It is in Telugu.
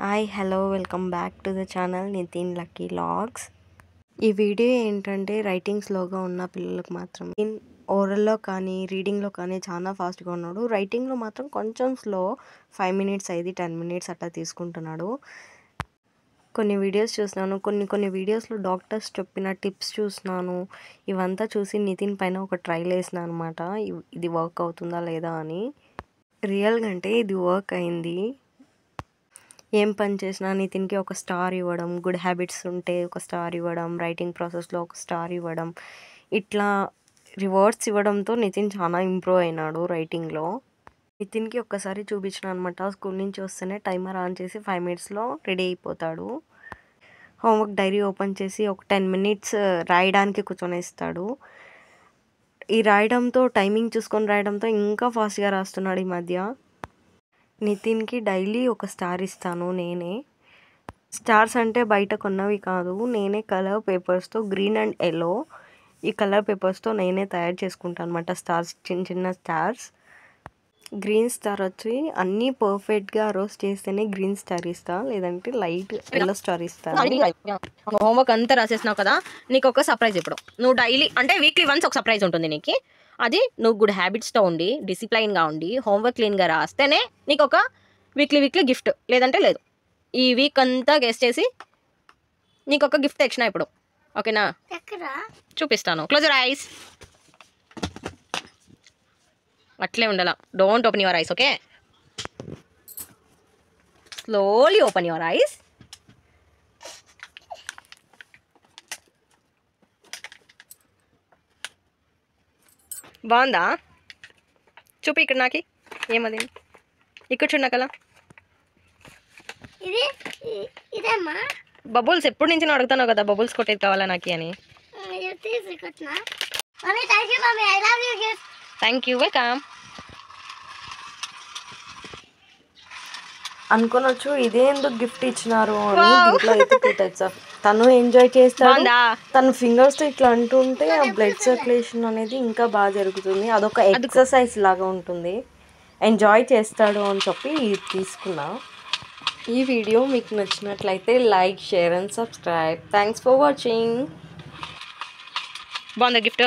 Hi hello welcome back to the channel Nitin lucky logs. ఈ వీడియో ఏంటంటే రైటింగ్ స్లోగా ఉన్న పిల్లలకు మాత్రం. ఓరల్లో కానీ రీడింగ్లో కానీ చాలా ఫాస్ట్గా ఉన్నాడు. రైటింగ్లో మాత్రం కొంచెం స్లో, 5 మినిట్స్ అయింది, 10 మినిట్స్ అట్లా తీసుకుంటున్నాడు. కొన్ని వీడియోస్ చూసినాను, కొన్ని వీడియోస్లో డాక్టర్స్ చెప్పిన టిప్స్ చూసినాను. ఇవంతా చూసి నితిన్ పైన ఒక ట్రైల్ వేసినా అనమాట, ఇది వర్క్ అవుతుందా లేదా అని. రియల్గా అంటే ఇది వర్క్ అయింది. ఏం పని చేసినా నితిన్కి ఒక స్టార్ ఇవ్వడం, గుడ్ హ్యాబిట్స్ ఉంటే ఒక స్టార్ ఇవ్వడం, రైటింగ్ ప్రాసెస్లో ఒక స్టార్ ఇవ్వడం, ఇట్లా రివార్డ్స్ ఇవ్వడంతో నితిన్ చాలా ఇంప్రూవ్ అయినాడు రైటింగ్లో. నితిన్కి ఒక్కసారి చూపించిన అనమాట, స్కూల్ నుంచి వస్తేనే టైమర్ ఆన్ చేసి 5 మినిట్స్లో రెడీ అయిపోతాడు. హోంవర్క్ డైరీ ఓపెన్ చేసి ఒక 10 మినిట్స్ రాయడానికి కూర్చొనేస్తాడు. ఈ రాయడంతో, టైమింగ్ చూసుకొని రాయడంతో ఇంకా ఫాస్ట్గా రాస్తున్నాడు ఈ మధ్య. నితిన్కి డైలీ ఒక స్టార్ ఇస్తాను నేనే. స్టార్స్ అంటే బయట కొన్నవి కాదు, నేనే కలర్ పేపర్స్తో, గ్రీన్ అండ్ ఎల్లో, ఈ కలర్ పేపర్స్తో నేనే తయారు చేసుకుంటాను అనమాట స్టార్స్, చిన్న చిన్న స్టార్స్. గ్రీన్ స్టార్ వచ్చి అన్నీ పర్ఫెక్ట్గా రోస్ట్ చేస్తేనే గ్రీన్ స్టార్ ఇస్తా, లేదంటే లైట్ ఎల్లో స్టార్ ఇస్తాను. హోంవర్క్ అంతా రాసేసినావు కదా, నీకు ఒక సర్ప్రైజ్. ఇప్పుడు నువ్వు డైలీ అంటే వీక్లీ వన్స్ ఒక సర్ప్రైజ్ ఉంటుంది నీకు. అది నువ్వు గుడ్ హ్యాబిట్స్తో ఉండి, డిసిప్లైన్గా ఉండి, హోంవర్క్ క్లీన్గా రాస్తేనే నీకు ఒక వీక్లీ గిఫ్ట్, లేదంటే లేదు. ఈ వీక్ అంతా గెస్ట్ చేసి నీకు ఒక గిఫ్ట్ తెచ్చినా ఇప్పుడు, ఓకేనా? చూపిస్తాను. Close your eyes. అట్లే ఉండాల, don't open your eyes, okay? Slowly open your eyes. బాగుందా? చూపి ఇక్కడ నాకి, ఏమది ఇక్కడ చూడ కలా. బబుల్స్ ఎప్పటి నుంచి అడుగుతాను కదా, బబుల్స్ కొట్టేది కావాలా నాకి అని. Thank you, welcome. అనుకోనొచ్చు ఇదే ఎందుకు గిఫ్ట్ ఇచ్చినారు అని. దీంట్లో అయితే 2 types ఆఫ్, తను ఎంజాయ్ చేస్తాడు, తన ఫింగర్స్తో ఇట్లా అంటుంటే ఆ బ్లడ్ సర్క్యులేషన్ అనేది ఇంకా బాగా జరుగుతుంది. అదొక ఎక్సర్సైజ్ లాగా ఉంటుంది, ఎంజాయ్ చేస్తాడు అని చెప్పి తీసుకున్నా. ఈ వీడియో మీకు నచ్చినట్లయితే like, share and subscribe. Thanks for watching. బాగుందా గిఫ్ట్?